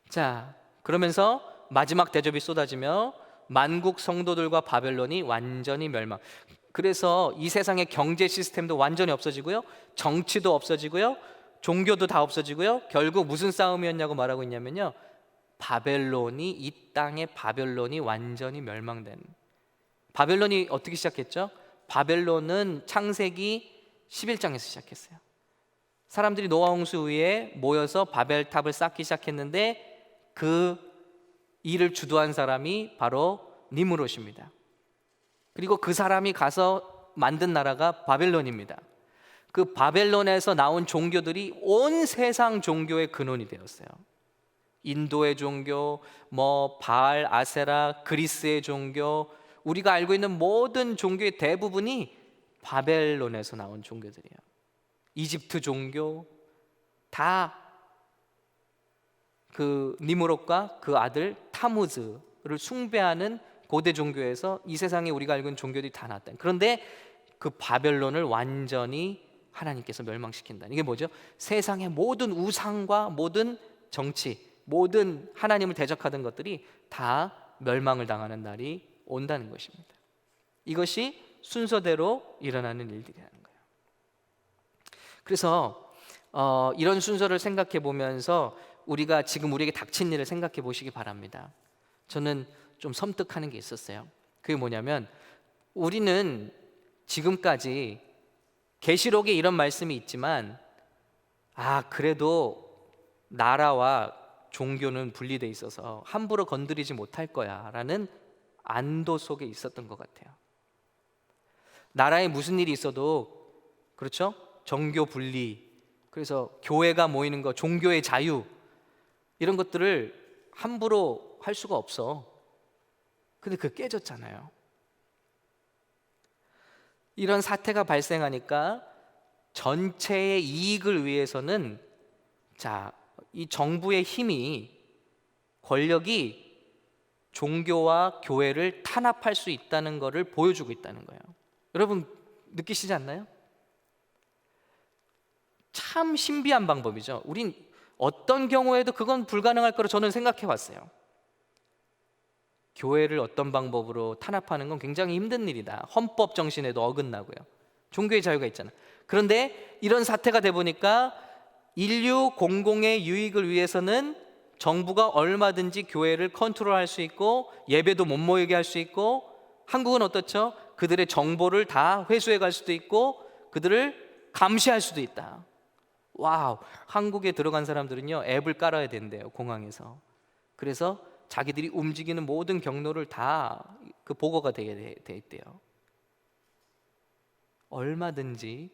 자, 그러면서 마지막 대접이 쏟아지며 만국 성도들과 바벨론이 완전히 멸망. 그래서 이 세상의 경제 시스템도 완전히 없어지고요, 정치도 없어지고요, 종교도 다 없어지고요. 결국 무슨 싸움이었냐고 말하고 있냐면요, 바벨론이, 이 땅의 바벨론이 완전히 멸망된. 바벨론이 어떻게 시작했죠? 바벨론은 창세기 11장에서 시작했어요. 사람들이 노아 홍수 후에 모여서 바벨탑을 쌓기 시작했는데 그 일을 주도한 사람이 바로 니므롯입니다. 그리고 그 사람이 가서 만든 나라가 바벨론입니다. 그 바벨론에서 나온 종교들이 온 세상 종교의 근원이 되었어요. 인도의 종교, 바알, 아세라, 그리스의 종교, 우리가 알고 있는 모든 종교의 대부분이 바벨론에서 나온 종교들이에요. 이집트 종교 다 그 니므롯과 그 아들 타무즈를 숭배하는 고대 종교에서 이 세상에 우리가 알고 있는 종교들이 다 나왔다. 그런데 그 바벨론을 완전히 하나님께서 멸망시킨다. 이게 뭐죠? 세상의 모든 우상과 모든 정치, 모든 하나님을 대적하던 것들이 다 멸망을 당하는 날이 온다는 것입니다. 이것이 순서대로 일어나는 일들이라는 거예요. 그래서 이런 순서를 생각해 보면서 우리가 지금 우리에게 닥친 일을 생각해 보시기 바랍니다. 저는 좀 섬뜩하는 게 있었어요. 그게 뭐냐면 우리는 지금까지 계시록에 이런 말씀이 있지만 그래도 나라와 종교는 분리돼 있어서 함부로 건드리지 못할 거야 라는 안도 속에 있었던 것 같아요. 나라에 무슨 일이 있어도, 그렇죠? 정교 분리, 그래서 교회가 모이는 거, 종교의 자유, 이런 것들을 함부로 할 수가 없어. 근데 그게 깨졌잖아요. 이런 사태가 발생하니까 전체의 이익을 위해서는 이 정부의 힘이, 권력이 종교와 교회를 탄압할 수 있다는 것을 보여주고 있다는 거예요. 여러분 느끼시지 않나요? 참 신비한 방법이죠. 우린 어떤 경우에도 그건 불가능할 거라 저는 생각해 왔어요. 교회를 어떤 방법으로 탄압하는 건 굉장히 힘든 일이다. 헌법 정신에도 어긋나고요. 종교의 자유가 있잖아. 그런데 이런 사태가 돼 보니까 인류 공공의 유익을 위해서는 정부가 얼마든지 교회를 컨트롤할 수 있고 예배도 못 모이게 할 수 있고, 한국은 어떻죠? 그들의 정보를 다 회수해 갈 수도 있고 그들을 감시할 수도 있다. 와우, 한국에 들어간 사람들은요 앱을 깔아야 된대요, 공항에서. 그래서 자기들이 움직이는 모든 경로를 다 그 보고가 돼 있대요. 얼마든지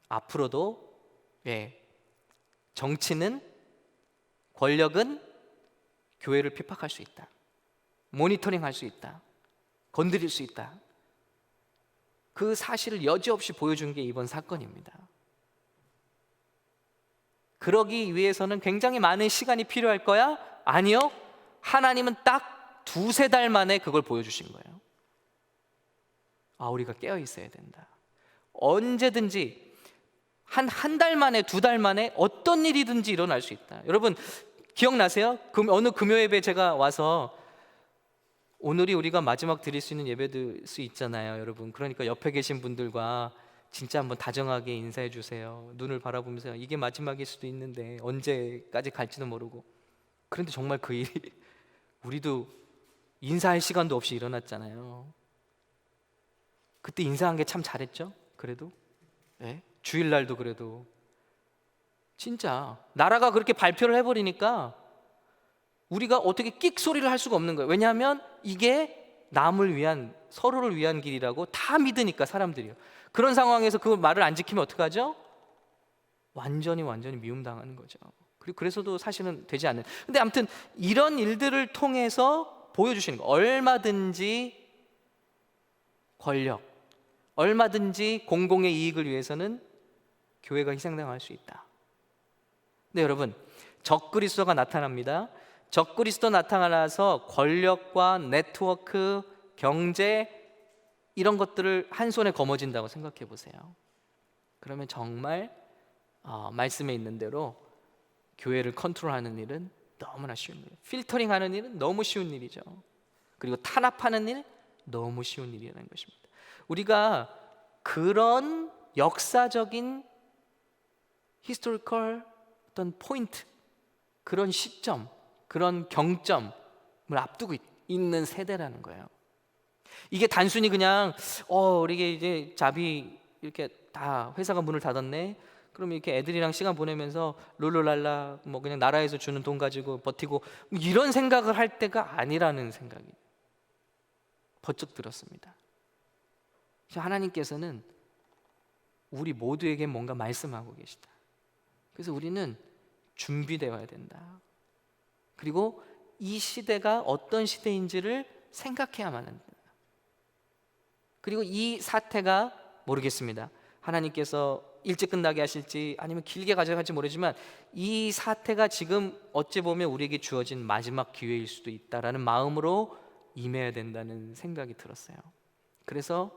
앞으로도 정치는, 권력은 교회를 핍박할 수 있다, 모니터링할 수 있다, 건드릴 수 있다. 그 사실을 여지없이 보여준 게 이번 사건입니다. 그러기 위해서는 굉장히 많은 시간이 필요할 거야? 아니요. 하나님은 딱 2-3달 만에 그걸 보여주신 거예요. 우리가 깨어 있어야 된다. 언제든지 한 달 만에, 2달 만에 어떤 일이든지 일어날 수 있다. 여러분 기억나세요? 어느 금요 예배 제가 와서 오늘이 우리가 마지막 드릴 수 있는 예배일 수 있잖아요, 여러분. 그러니까 옆에 계신 분들과 진짜 한번 다정하게 인사해 주세요. 눈을 바라보면서 이게 마지막일 수도 있는데 언제까지 갈지도 모르고. 그런데 정말 그 일이 우리도 인사할 시간도 없이 일어났잖아요. 그때 인사한 게 참 잘했죠? 그래도 주일날도 그래도 진짜 나라가 그렇게 발표를 해버리니까 우리가 어떻게 끽 소리를 할 수가 없는 거예요. 왜냐하면 이게 남을 위한, 서로를 위한 길이라고 다 믿으니까 사람들이요. 그런 상황에서 그 말을 안 지키면 어떡하죠? 완전히 미움당하는 거죠. 그래서도 사실은 되지 않는. 근데 아무튼 이런 일들을 통해서 보여주시는 거, 얼마든지 권력, 얼마든지 공공의 이익을 위해서는 교회가 희생당할 수 있다. 네, 여러분, 적그리스도가 나타납니다. 적그리스도 나타나서 권력과 네트워크, 경제, 이런 것들을 한 손에 거머쥔다고 생각해 보세요. 그러면 정말 말씀에 있는 대로 교회를 컨트롤하는 일은 너무나 쉬운 일이에요. 필터링하는 일은 너무 쉬운 일이죠. 그리고 탄압하는 일, 너무 쉬운 일이라는 것입니다. 우리가 그런 역사적인 히스토리컬 어떤 포인트, 그런 시점, 그런 경점을 앞두고 있는 세대라는 거예요. 이게 단순히 그냥 우리 이제 잡이 이렇게 다 회사가 문을 닫았네, 그럼 이렇게 애들이랑 시간 보내면서 룰루랄라 뭐 그냥 나라에서 주는 돈 가지고 버티고, 이런 생각을 할 때가 아니라는 생각이 번쩍 들었습니다. 하나님께서는 우리 모두에게 뭔가 말씀하고 계시다. 그래서 우리는 준비되어야 된다. 그리고 이 시대가 어떤 시대인지를 생각해야만 한다. 그리고 이 사태가 모르겠습니다. 하나님께서 일찍 끝나게 하실지 아니면 길게 가져갈지 모르지만 이 사태가 지금 어찌 보면 우리에게 주어진 마지막 기회일 수도 있다라는 마음으로 임해야 된다는 생각이 들었어요. 그래서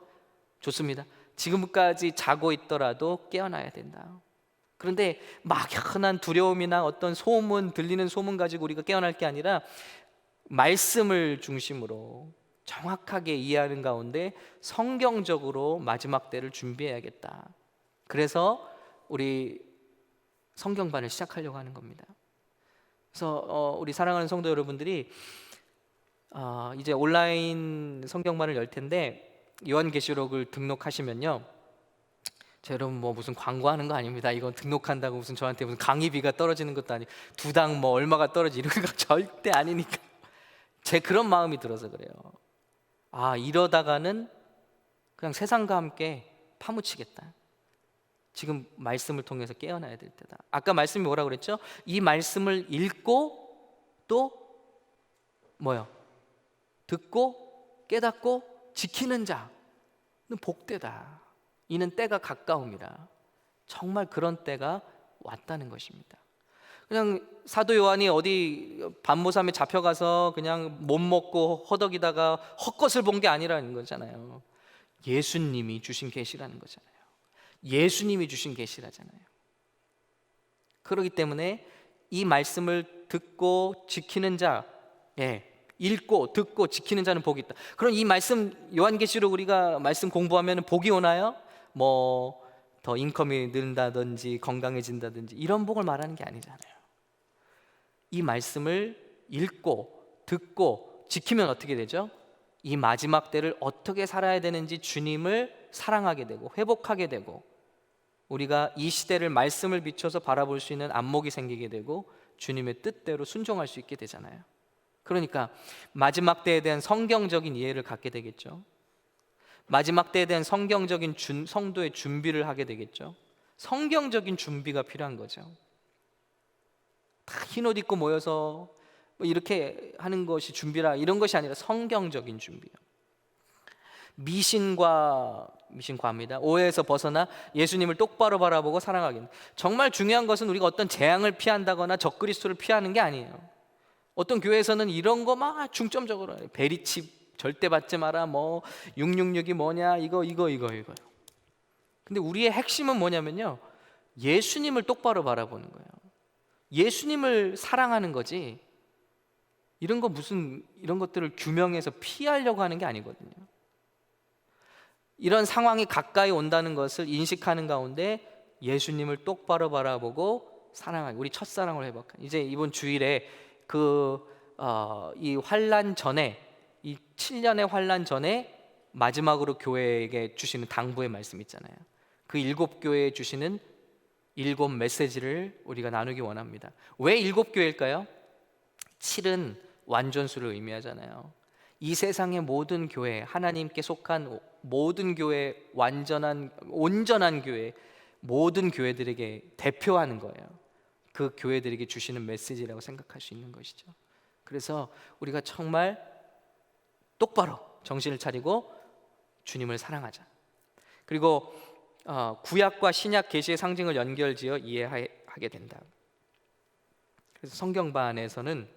좋습니다. 지금까지 자고 있더라도 깨어나야 된다. 그런데 막연한 두려움이나 어떤 소문, 들리는 소문 가지고 우리가 깨어날 게 아니라 말씀을 중심으로 정확하게 이해하는 가운데 성경적으로 마지막 때를 준비해야겠다. 그래서 우리 성경반을 시작하려고 하는 겁니다. 그래서 우리 사랑하는 성도 여러분들이 이제 온라인 성경반을 열 텐데 요한계시록을 등록하시면요, 자, 여러분 뭐 무슨 광고하는 거 아닙니다. 이건 등록한다고 무슨 저한테 무슨 강의비가 떨어지는 것도 아니고 두당 뭐 얼마가 떨어지 이런 거 절대 아니니까 제 그런 마음이 들어서 그래요. 이러다가는 그냥 세상과 함께 파묻히겠다. 지금 말씀을 통해서 깨어나야 될 때다. 아까 말씀이 뭐라고 그랬죠? 이 말씀을 읽고 또 뭐요? 듣고 깨닫고 지키는 자는 복되다. 이는 때가 가까움이라. 정말 그런 때가 왔다는 것입니다. 그냥 사도 요한이 어디 반모섬에 잡혀가서 그냥 못 먹고 허덕이다가 헛것을 본 게 아니라는 거잖아요. 예수님이 주신 계시라는 거잖아요. 예수님이 주신 계시라잖아요. 그렇기 때문에 이 말씀을 듣고 지키는 자, 읽고 듣고 지키는 자는 복이 있다. 그럼 이 말씀 요한계시록 우리가 말씀 공부하면 복이 오나요? 뭐 더 인컴이 는다든지 건강해진다든지 이런 복을 말하는 게 아니잖아요. 이 말씀을 읽고 듣고 지키면 어떻게 되죠? 이 마지막 때를 어떻게 살아야 되는지 주님을 사랑하게 되고 회복하게 되고 우리가 이 시대를 말씀을 비춰서 바라볼 수 있는 안목이 생기게 되고 주님의 뜻대로 순종할 수 있게 되잖아요. 그러니까 마지막 때에 대한 성경적인 이해를 갖게 되겠죠. 마지막 때에 대한 성경적인 성도의 준비를 하게 되겠죠. 성경적인 준비가 필요한 거죠. 다 흰 옷 입고 모여서 뭐 이렇게 하는 것이 준비라 이런 것이 아니라 성경적인 준비요. 미신과입니다. 오해에서 벗어나 예수님을 똑바로 바라보고 사랑하기. 정말 중요한 것은 우리가 어떤 재앙을 피한다거나 적그리스도를 피하는 게 아니에요. 어떤 교회에서는 이런 거 막 중점적으로 베리칩 절대 받지 마라, 뭐 666이 뭐냐, 이거. 근데 우리의 핵심은 뭐냐면요, 예수님을 똑바로 바라보는 거예요. 예수님을 사랑하는 거지 이런 것들을 규명해서 피하려고 하는 게 아니거든요. 이런 상황이 가까이 온다는 것을 인식하는 가운데 예수님을 똑바로 바라보고 사랑하기, 우리 첫사랑을 회복하기. 이제 이번 주일에 이 환난 전에, 이 7년의 환난 전에 마지막으로 교회에게 주시는 당부의 말씀 있잖아요. 그 7교회에 주시는 7 메시지를 우리가 나누기 원합니다. 왜 7교회일까요? 7은 완전수를 의미하잖아요. 이 세상의 모든 교회, 하나님께 속한 모든 교회, 온전한 교회, 모든 교회들에게 대표하는 거예요. 그 교회들에게 주시는 메시지라고 생각할 수 있는 것이죠. 그래서 우리가 정말 똑바로 정신을 차리고 주님을 사랑하자. 그리고 구약과 신약 계시의 상징을 연결지어 이해하게 된다. 그래서 성경반에서는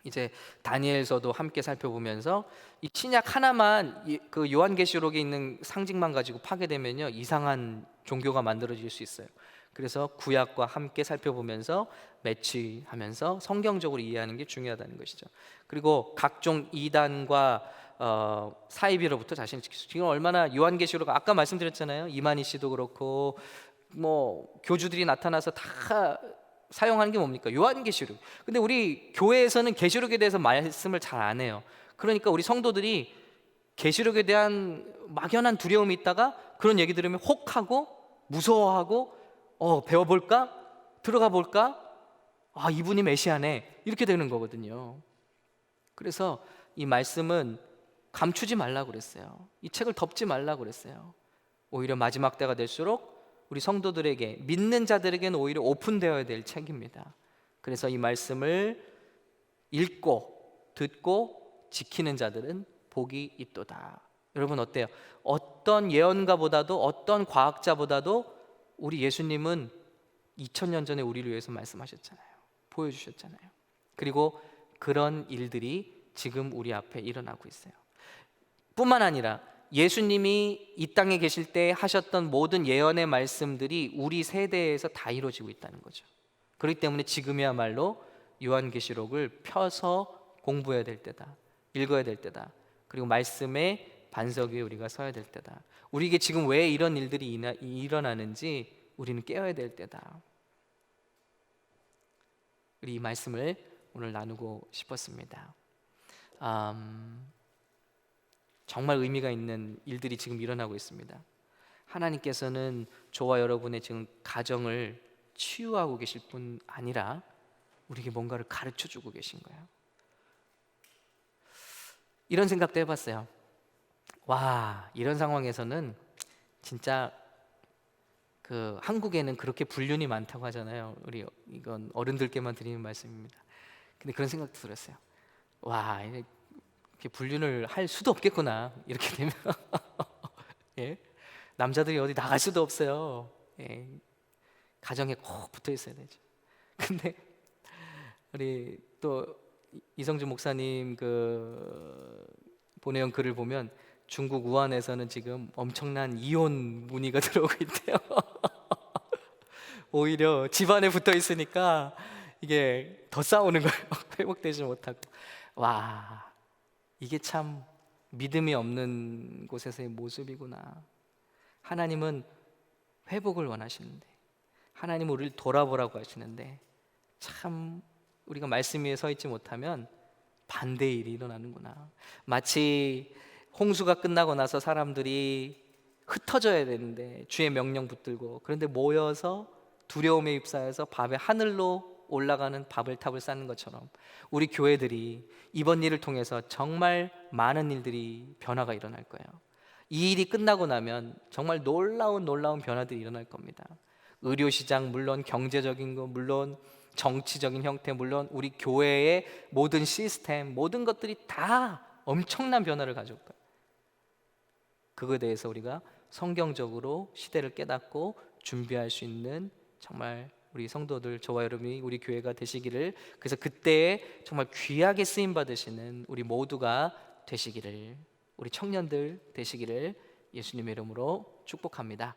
이제 다니엘서도 함께 살펴보면서 이 신약 하나만 그 요한계시록에 있는 상징만 가지고 파괴되면요 이상한 종교가 만들어질 수 있어요. 그래서 구약과 함께 살펴보면서 매치하면서 성경적으로 이해하는 게 중요하다는 것이죠. 그리고 각종 이단과 사이비로부터 자신을 지킬 수. 지금 얼마나 요한계시록 아까 말씀드렸잖아요. 이만희 씨도 그렇고 뭐 교주들이 나타나서 다 사용하는 게 뭡니까? 요한계시록. 근데 우리 교회에서는 계시록에 대해서 말씀을 잘 안 해요. 그러니까 우리 성도들이 계시록에 대한 막연한 두려움이 있다가 그런 얘기 들으면 혹하고 무서워하고 배워볼까? 들어가 볼까? 이분이 메시아네 이렇게 되는 거거든요. 그래서 이 말씀은 감추지 말라고 그랬어요. 이 책을 덮지 말라고 그랬어요. 오히려 마지막 때가 될수록 우리 성도들에게, 믿는 자들에게는 오히려 오픈되어야 될 책입니다. 그래서 이 말씀을 읽고 듣고 지키는 자들은 복이 있도다. 여러분 어때요? 어떤 예언가보다도 어떤 과학자보다도 우리 예수님은 2000년 전에 우리를 위해서 말씀하셨잖아요. 보여주셨잖아요. 그리고 그런 일들이 지금 우리 앞에 일어나고 있어요. 뿐만 아니라 예수님이 이 땅에 계실 때 하셨던 모든 예언의 말씀들이 우리 세대에서 다 이루어지고 있다는 거죠. 그렇기 때문에 지금이야말로 요한계시록을 펴서 공부해야 될 때다, 읽어야 될 때다, 그리고 말씀의 반석 위에 우리가 서야 될 때다. 우리에게 지금 왜 이런 일들이 일어나는지 우리는 깨어야 될 때다. 우리 이 말씀을 오늘 나누고 싶었습니다. 정말 의미가 있는 일들이 지금 일어나고 있습니다. 하나님께서는 저와 여러분의 지금 가정을 치유하고 계실 뿐 아니라 우리에게 뭔가를 가르쳐주고 계신 거예요. 이런 생각도 해봤어요. 와, 이런 상황에서는 진짜 한국에는 그렇게 불륜이 많다고 하잖아요. 우리 이건 어른들께만 드리는 말씀입니다. 근데 그런 생각도 들었어요. 와, 이렇게 불륜을 할 수도 없겠구나. 이렇게 되면 예? 남자들이 어디 나갈 수도 없어요. 예. 가정에 꼭 붙어 있어야 되죠. 근데 우리 또 이성준 목사님 보내온 글을 보면 중국 우한에서는 지금 엄청난 이혼 문의가 들어오고 있대요. 오히려 집안에 붙어 있으니까 이게 더 싸우는 거예요. 회복되지 못하고. 와, 이게 참 믿음이 없는 곳에서의 모습이구나. 하나님은 회복을 원하시는데, 하나님은 우리를 돌아보라고 하시는데, 참 우리가 말씀 위에 서 있지 못하면 반대의 일이 일어나는구나. 마치 홍수가 끝나고 나서 사람들이 흩어져야 되는데 주의 명령 붙들고, 그런데 모여서 두려움에 휩싸여서 밤에 하늘로 올라가는 바벨탑을 쌓는 것처럼 우리 교회들이 이번 일을 통해서 정말 많은 일들이 변화가 일어날 거예요. 이 일이 끝나고 나면 정말 놀라운 변화들이 일어날 겁니다. 의료시장 물론, 경제적인 거 물론, 정치적인 형태 물론, 우리 교회의 모든 시스템, 모든 것들이 다 엄청난 변화를 가져올 거예요. 그거에 대해서 우리가 성경적으로 시대를 깨닫고 준비할 수 있는 정말 우리 성도들, 저와 여러분이 우리 교회가 되시기를, 그래서 그때에 정말 귀하게 쓰임 받으시는 우리 모두가 되시기를, 우리 청년들 되시기를 예수님의 이름으로 축복합니다.